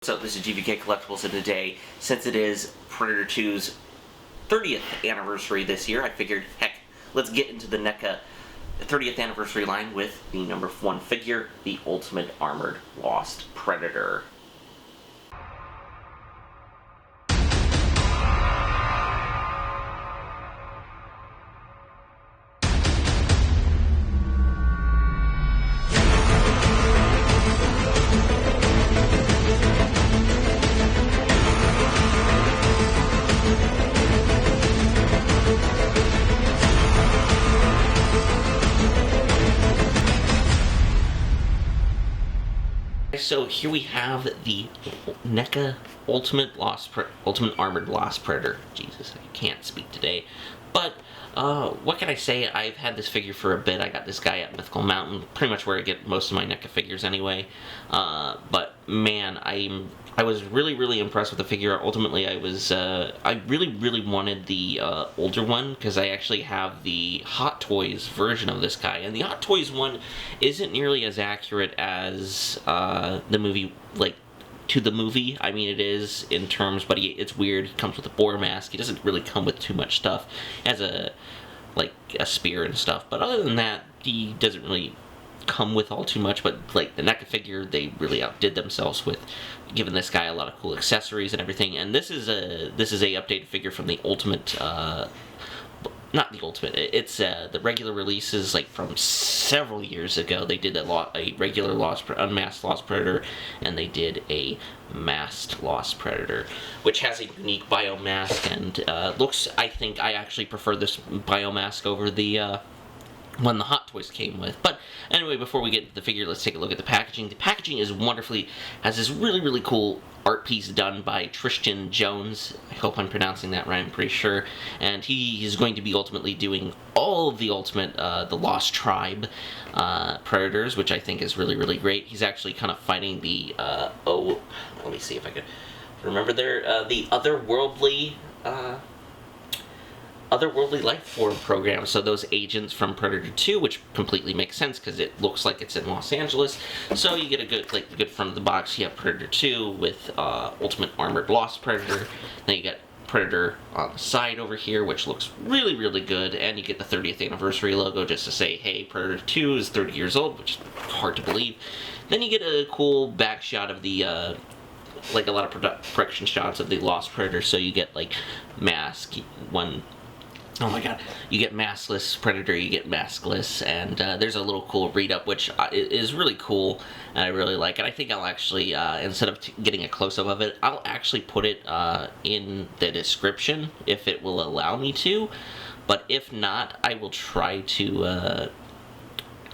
What's up, this is GVKCollectibles, and today, since it is Predator 2's 30th anniversary this year, I figured, heck, let's get into the Neca 30th anniversary line with the number 1 figure, the Ultimate Armored Lost Predator. So here we have the Neca Ultimate Armored Lost Predator. Jesus, I can't speak today. But what can I say? I've had this figure for a bit. I got this guy at Mythical Mountain, pretty much where I get most of my Neca figures anyway. But man, I was really impressed with the figure. Ultimately, I really wanted the older one, because I actually have the Hot Toys version of this guy, and the Hot Toys one isn't nearly as accurate as the movie, to the movie. I mean, it is in terms, but it's weird. He comes with a boar mask. He doesn't really come with too much stuff. He has a spear and stuff, but other than that, he doesn't really come with all too much. But like the Neca figure, they really outdid themselves with giving this guy a lot of cool accessories and everything. And this is a updated figure from the Ultimate. Not the Ultimate. It's the regular releases, like from several years ago. They did a regular unmasked Lost Predator, and they did a masked Lost Predator, which has a unique biomask and looks. I think I actually prefer this biomask over the one the Hot Toys came with. But anyway, before we get into the figure, let's take a look at the packaging. The packaging is has this really cool art piece done by Tristan Jones. I hope I'm pronouncing that right, I'm pretty sure. And he is going to be ultimately doing all of the Ultimate, the Lost Tribe Predators, which I think is really great. He's actually kind of fighting the, let me see if I can remember the otherworldly life form program. So those agents from Predator 2, which completely makes sense because it looks like it's in Los Angeles. So you get a good front of the box. You have Predator 2 with Ultimate Armored Lost Predator. Then you get Predator on the side over here, which looks really good. And you get the 30th anniversary logo just to say, hey, Predator 2 is 30 years old, which is hard to believe. Then you get a cool back shot of the a lot of production shots of the Lost Predator. So you get mask one. Oh my god, you get maskless Predator, you get maskless, and there's a little cool read-up, which is really cool, and I really like it. I think I'll actually, instead of getting a close-up of it, I'll actually put it in the description, if it will allow me to, but if not, I will try to,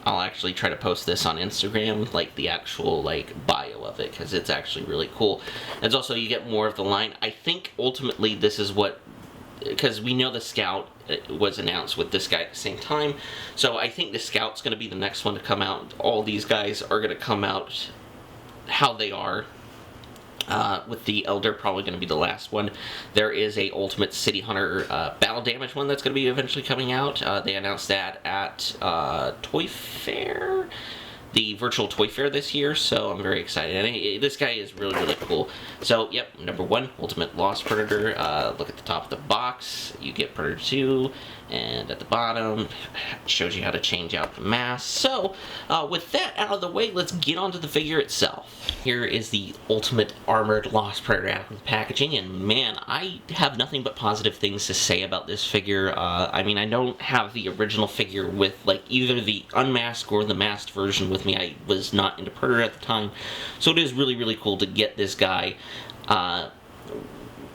I'll actually try to post this on Instagram, the actual, bio of it, because it's actually really cool. And also, you get more of the line. I think, ultimately, this is what, because we know the Scout was announced with this guy at the same time, so I think the Scout's going to be the next one to come out. All these guys are going to come out how they are, with the Elder probably going to be the last one. There is a Ultimate City Hunter Battle Damage one that's going to be eventually coming out. They announced that at Toy Fair, the virtual Toy Fair this year, so I'm very excited. And this guy is really cool. So, yep, number 1, Ultimate Lost Predator. Look at the top of the box. You get Predator 2, and at the bottom, it shows you how to change out the mask. So, with that out of the way, let's get onto the figure itself. Here is the Ultimate Armored Lost Predator out of the packaging, and man, I have nothing but positive things to say about this figure. I mean, I don't have the original figure with, either the unmasked or the masked version with me. I was not into Predator at the time, so it is really cool to get this guy,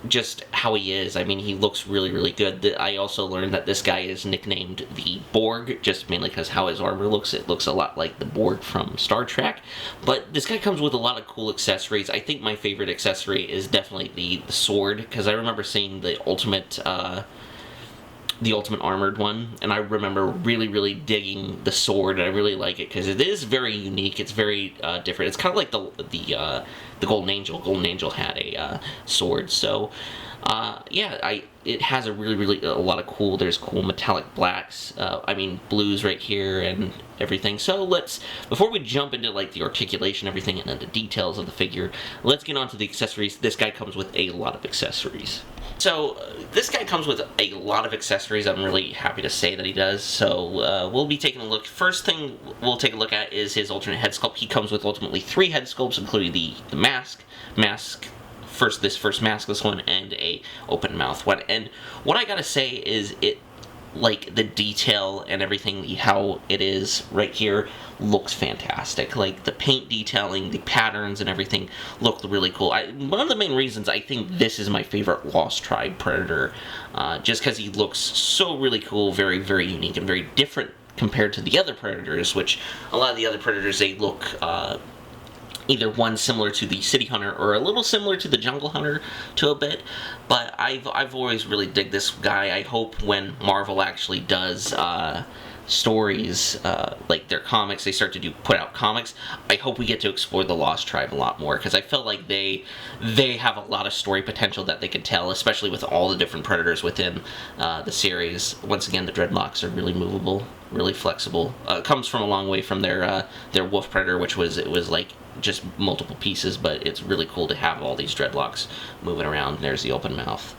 just how he is. I mean, he looks really good. I also learned that this guy is nicknamed the Borg, just mainly because how his armor looks. It looks a lot like the Borg from Star Trek. But this guy comes with a lot of cool accessories. I think my favorite accessory is definitely the sword, because I remember seeing the Ultimate the Ultimate Armored one, and I remember really digging the sword, and I really like it because it is very unique. It's very different. It's kind of like the Golden Angel. Golden Angel had a sword, so yeah, it has a really a lot of cool. There's cool metallic blacks. I mean blues right here and everything. So before we jump into like the articulation, everything, and then the details of the figure, let's get on to the accessories. This guy comes with a lot of accessories. So this guy comes with a lot of accessories. I'm really happy to say that he does. So we'll be taking a look. First thing we'll take a look at is his alternate head sculpt. He comes with ultimately 3 head sculpts, including the mask, this first maskless one, and a open mouth one. And what I gotta say is like the detail and everything, how it is right here, looks fantastic. Like the paint detailing, the patterns and everything look really cool. One of the main reasons I think this is my favorite Lost Tribe Predator, just because he looks so really cool, very unique and very different compared to the other Predators, which a lot of the other Predators, they look either one similar to the City Hunter or a little similar to the Jungle Hunter to a bit, but I've always really dig this guy. I hope when Marvel actually does stories, like their comics, they start to put out comics, I hope we get to explore the Lost Tribe a lot more, because I feel like they have a lot of story potential that they could tell, especially with all the different Predators within the series. Once again, the dreadlocks are really movable, really flexible. Comes from a long way from their Wolf Predator, which was like just multiple pieces, but it's really cool to have all these dreadlocks moving around. There's the open mouth,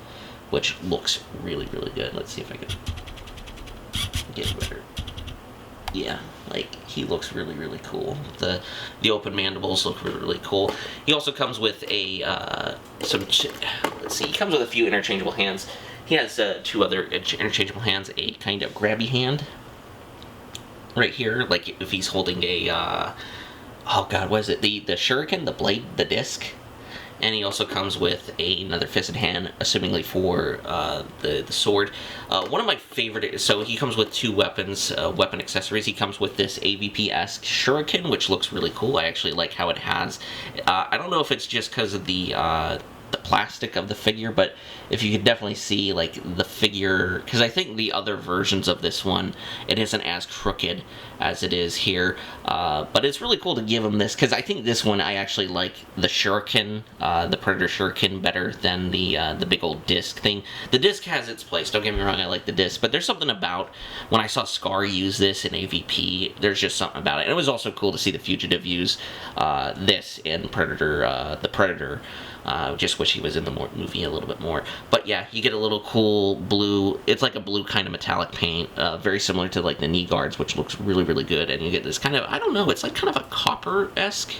which looks really good. Let's see if I can get better. Yeah, like he looks really cool. The open mandibles look really cool. He also comes with a let's see, he comes with a few interchangeable hands. He has 2 other interchangeable hands, a kind of grabby hand right here, like if he's holding a oh god, what is it? The shuriken, the blade, the disc. And he also comes with another fisted hand, assumingly for the sword. One of my favorite, so he comes with 2 weapons, weapon accessories. He comes with this AVP-esque shuriken, which looks really cool. I actually like how it has, I don't know if it's just because of the plastic of the figure, but if you could definitely see like the figure, because I think the other versions of this one, it isn't as crooked as it is here, but it's really cool to give him this, because I think this one I actually like the shuriken, the Predator shuriken, better than the big old disc thing. The disc has its place, don't get me wrong, I like the disc, but there's something about when I saw Scar use this in AVP, there's just something about it. And it was also cool to see the Fugitive use this in Predator, the Predator. Just wish he was in the movie a little bit more. But yeah, you get a little cool blue, it's like a blue kind of metallic paint, very similar to like the knee guards, which looks really good. And you get this kind of, I don't know, it's like kind of a copper-esque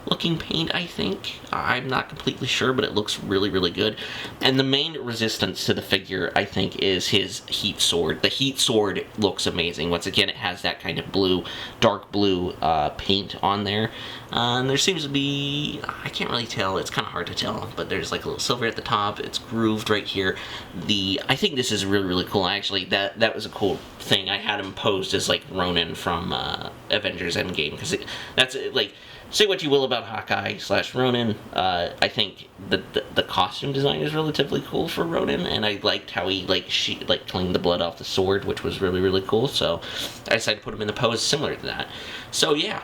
looking paint, I think. I'm not completely sure, but it looks really good. And the main resistance to the figure, I think, is his heat sword. The heat sword looks amazing. Once again, it has that kind of blue, dark blue paint on there. And there seems to be, I can't really tell, it's kind of hard to tell, but there's like a little silver at the top. It's grooved right here. I think this is really cool. Actually, that was a cool thing. I had him posed as like Ronin from Avengers Endgame, because that's like, say what you will about Hawkeye / Ronin, I think the costume design is relatively cool for Ronin, and I liked how he cleaned the blood off the sword, which was really cool. So I decided to put him in the pose similar to that. So yeah.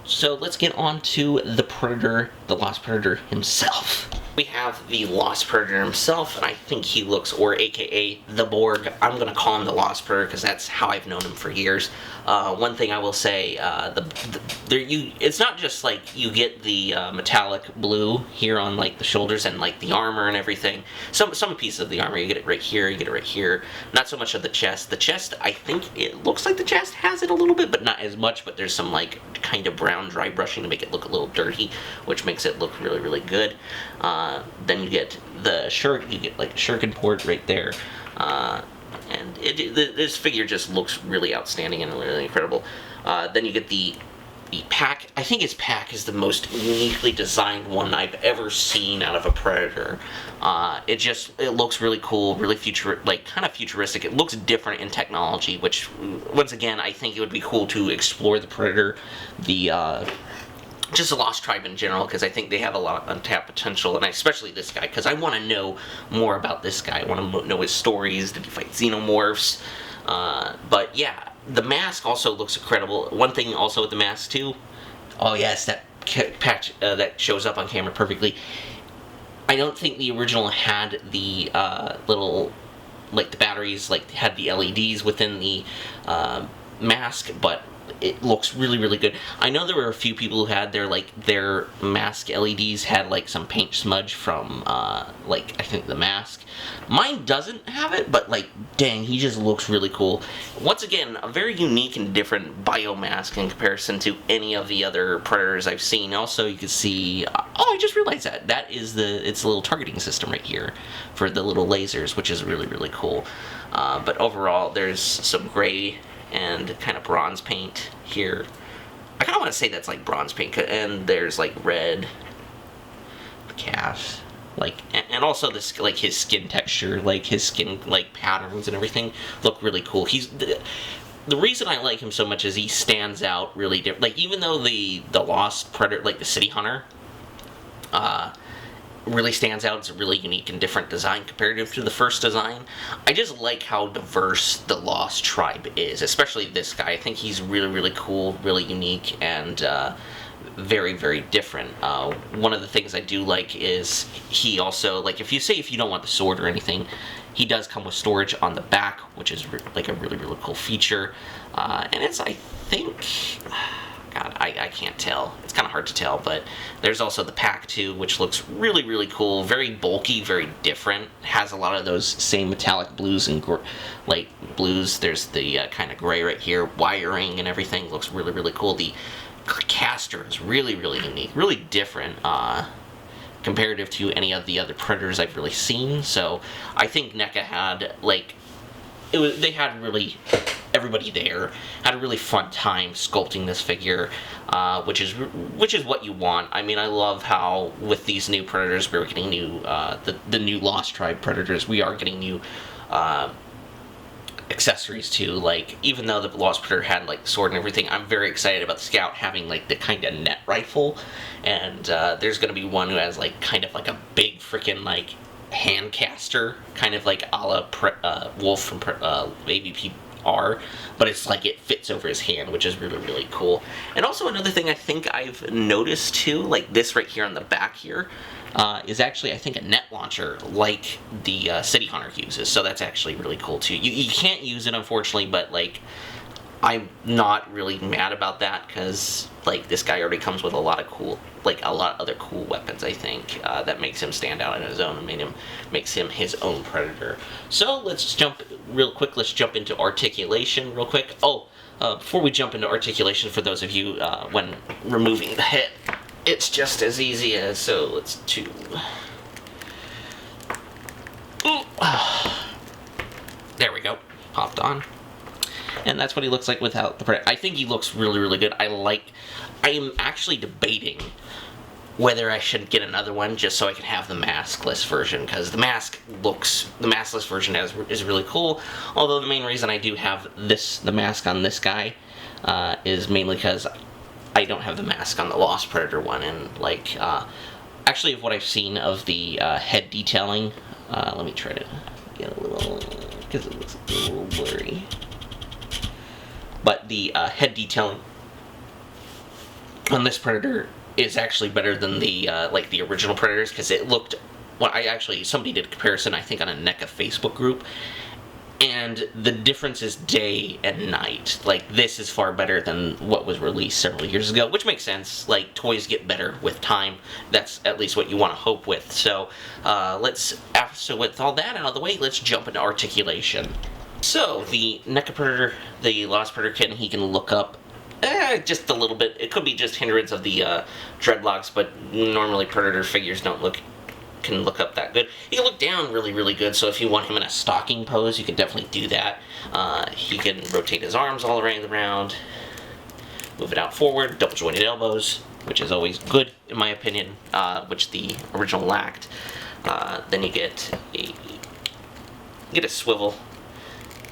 So let's get on to the Predator, the Lost Predator himself. We have the Lost Predator himself, and I think he looks, or aka the Borg, I'm going to call him the Lost Predator because that's how I've known him for years. One thing I will say, it's not just like you get the metallic blue here on like the shoulders and like the armor and everything. Some pieces of the armor, you get it right here, you get it right here. Not so much of the chest. The chest, I think it looks like the chest has it a little bit, but not as much, but there's some like kind of brown dry brushing to make it look a little dirty, which makes it look really good. Then you get the shirt, you get like a shuriken port right there, and this figure just looks really outstanding and really incredible. Then you get the pack. I think his pack is the most uniquely designed one I've ever seen out of a Predator. It looks really cool, really kind of futuristic. It looks different in technology, which once again I think it would be cool to explore the Predator, the just the Lost Tribe in general, because I think they have a lot of untapped potential, and especially this guy, because I want to know more about this guy. I want to know his stories. Did he fight xenomorphs? But yeah, the mask also looks incredible. One thing also with the mask too, oh yes, that patch that shows up on camera perfectly. I don't think the original had the little, like the batteries, like had the LEDs within the mask, but it looks really, really good. I know there were a few people who had their mask LEDs had like some paint smudge from like I think the mask. Mine doesn't have it, but like dang, he just looks really cool. Once again, a very unique and different biomask in comparison to any of the other Predators I've seen. Also, you can see, oh, I just realized that is it's a little targeting system right here for the little lasers, which is really, really cool. But overall, there's some gray and kind of bronze paint here. I kind of want to say that's like bronze paint, and there's like red calf, like, and also this, like his skin texture, like his skin like patterns and everything look really cool. He's the reason I like him so much is he stands out really different. Like even though the Lost Predator, like the City Hunter, really stands out. It's a really unique and different design comparative to the first design. I just like how diverse the Lost Tribe is, especially this guy. I think he's really, really cool, really unique, and very, very different. One of the things I do like is he also, like if you don't want the sword or anything, he does come with storage on the back, which is like a really, really cool feature. And it's, I think, God, I can't tell. It's kind of hard to tell, but there's also the pack too, which looks really, really cool. Very bulky, very different. Has a lot of those same metallic blues and like blues. There's the kind of gray right here, wiring and everything. Looks really, really cool. The caster is really, really unique, really different comparative to any of the other Predators I've really seen. So I think Neca had like they had really everybody there had a really fun time sculpting this figure, which is what you want. I mean, I love how with these new Predators we're getting new the new Lost Tribe Predators. We are getting new accessories too. Like even though the Lost Predator had like sword and everything, I'm very excited about the Scout having like the kind of net rifle, and there's gonna be one who has like kind of like a big freaking like hand caster, kind of like a la Wolf from AVPR, but it's like it fits over his hand, which is really, really cool. And also another thing I think I've noticed too, like this right here on the back here, is actually I think a net launcher like the City Hunter uses, so that's actually really cool too. You can't use it unfortunately, but like I'm not really mad about that because like this guy already comes with a lot of other cool weapons. I think that makes him stand out on his own and makes him his own Predator. So let's jump real quick. Let's jump into articulation real quick. Oh, before we jump into articulation, for those of you when removing the head, it's just as easy as so. Let's do. There we go. Popped on. And that's what he looks like without the Predator. I think he looks really, really good. I am actually debating whether I should get another one just so I can have the maskless version, because the maskless version is really cool. Although the main reason I do have the mask on this guy is mainly because I don't have the mask on the Lost Predator one, and like actually of what I've seen of the head detailing, let me try to get a little, because it looks a little blurry. But the head detailing on this Predator is actually better than the like the original Predators, because it looked. Well, somebody did a comparison I think on a Neca Facebook group, and the difference is day and night. Like this is far better than what was released several years ago, which makes sense. Like toys get better with time. That's at least what you want to hope with. So so with all that out of the way, let's jump into articulation. So, the Neca Predator, the Lost Predator kit, he can look up just a little bit. It could be just hindrance of the dreadlocks, but normally Predator figures can look up that good. He can look down really, really good, so if you want him in a stalking pose, you can definitely do that. He can rotate his arms all around, move it out forward, double jointed elbows, which is always good, in my opinion, which the original lacked. Then you get a swivel.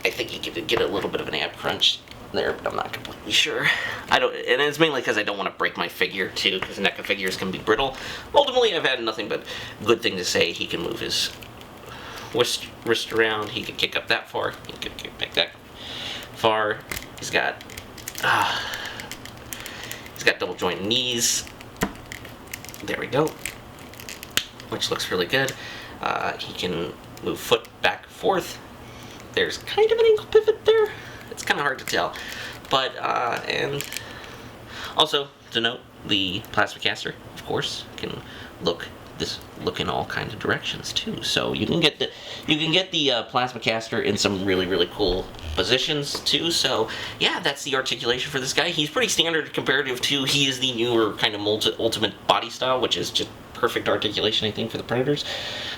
I think you get a little bit of an ab crunch there, but I'm not completely sure. And it's mainly because I don't want to break my figure too, because NECA figures can be brittle. Ultimately, I've had nothing but good thing to say. He can move his wrist around. He can kick up that far. He can kick back that far. He's got double joint knees. There we go. Which looks really good. He can move foot back and forth. There's kind of an ankle pivot there. It's kind of hard to tell. But, and also to note, the plasma caster, of course, can look in all kinds of directions too. So you can get the plasma caster in some really cool positions too. So yeah, that's the articulation for this guy. He's pretty standard comparative to he is the newer kind of ultimate body style, which is just perfect articulation, I think, for the Predators.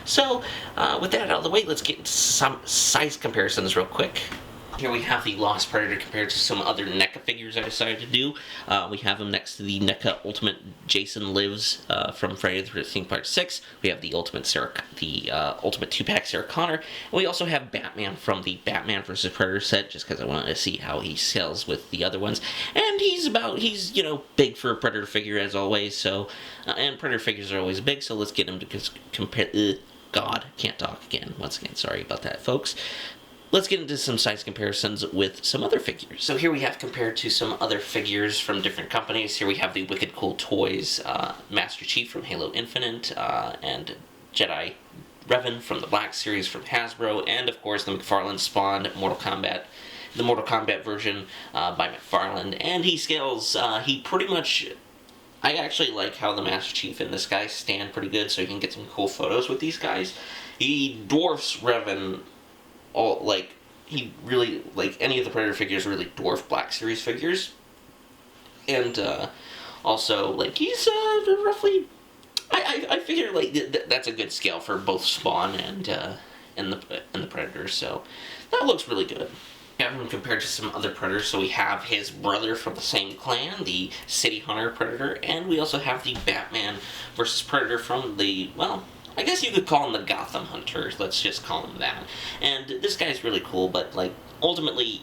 So with that out of the way, let's get into some size comparisons real quick. Here we have the Lost Predator compared to some other NECA figures I decided to do. We have him next to the NECA Ultimate Jason Lives from Friday the 13th Part 6. We have the Ultimate 2-pack Sarah Connor. And we also have Batman from the Batman vs. Predator set, just because I wanted to see how he sells with the other ones. And he's you know, big for a Predator figure as always, so, and Predator figures are always big, so let's get him to compare, God, can't talk again, once again, sorry about that, folks. Let's get into some size comparisons with some other figures. So here we have compared to some other figures from different companies. Here we have the Wicked Cool Toys Master Chief from Halo Infinite, and Jedi Revan from the Black Series from Hasbro, and of course the McFarlane Spawn Mortal Kombat version by McFarlane. And he scales, he pretty much, I actually like how the Master Chief and this guy stand pretty good, so you can get some cool photos with these guys. He dwarfs Revan. He really, any of the Predator figures really dwarf Black Series figures. And, also, he's, roughly, I figure, that's a good scale for both Spawn and the Predator, so that looks really good. We have him compared to some other Predators, so we have his brother from the same clan, the City Hunter Predator, and we also have the Batman vs. Predator from the, well, I guess you could call him the Gotham Hunter. Let's just call him that. And this guy's really cool, but ultimately,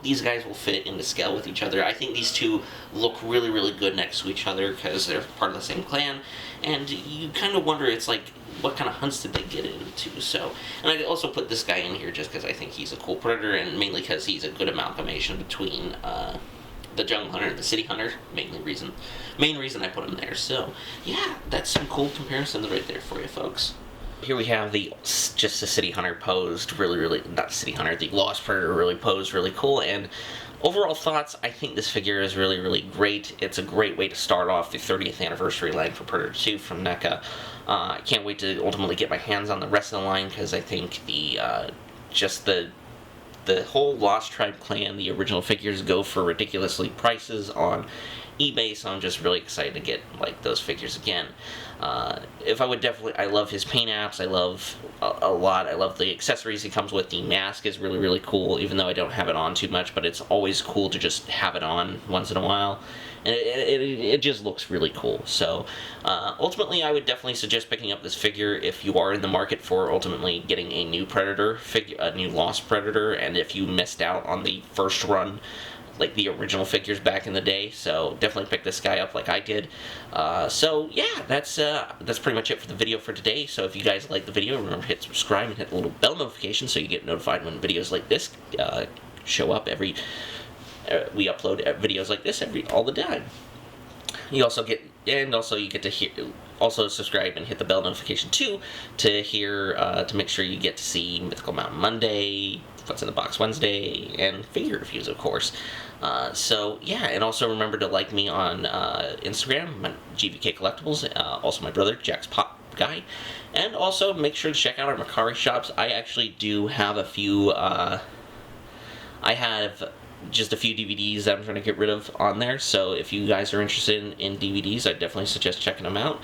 these guys will fit into scale with each other. I think these two look really good next to each other because they're part of the same clan. And you kind of wonder, it's what kind of hunts did they get into? So, and I also put this guy in here just because I think he's a cool Predator, and mainly because he's a good amalgamation between the Jungle Hunter and the City Hunter. Main reason I put him there. So yeah, that's some cool comparisons right there for you folks. Here we have just the City Hunter posed really, not City Hunter, the Lost Predator really posed really cool. And overall thoughts, I think this figure is really great. It's a great way to start off the 30th anniversary line for Predator 2 from NECA. I can't wait to ultimately get my hands on the rest of the line, because I think the whole Lost Tribe clan, the original figures, go for ridiculously prices on eBay, so I'm just really excited to get those figures again. I love his paint apps. I love a lot. I love the accessories he comes with. The mask is really cool, even though I don't have it on too much, but it's always cool to just have it on once in a while. And it just looks really cool. So ultimately, I would definitely suggest picking up this figure if you are in the market for ultimately getting a new Predator figure, a new Lost Predator, and if you missed out on the first run, the original figures back in the day. So definitely pick this guy up like I did. So yeah, that's pretty much it for the video for today. So if you guys like the video, remember to hit subscribe and hit the little bell notification so you get notified when videos like this show up we upload videos like this all the time. You also get to subscribe and hit the bell notification too to make sure you get to see Mythical Mountain Monday, What's in the Box Wednesday, and figure reviews, of course. So yeah, and also remember to like me on Instagram, GVKCollectibles, also my brother Jack's Pop Guy, and also make sure to check out our Mercari shops. I actually do have a few. I have just a few DVDs that I'm trying to get rid of on there, so if you guys are interested in DVDs, I definitely suggest checking them out.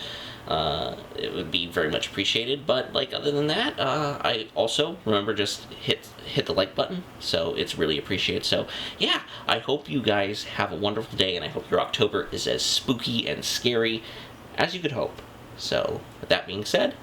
It would be very much appreciated. But other than that, I also remember just hit the like button, so it's really appreciated. So yeah, I hope you guys have a wonderful day, and I hope your October is as spooky and scary as you could hope. So with that being said,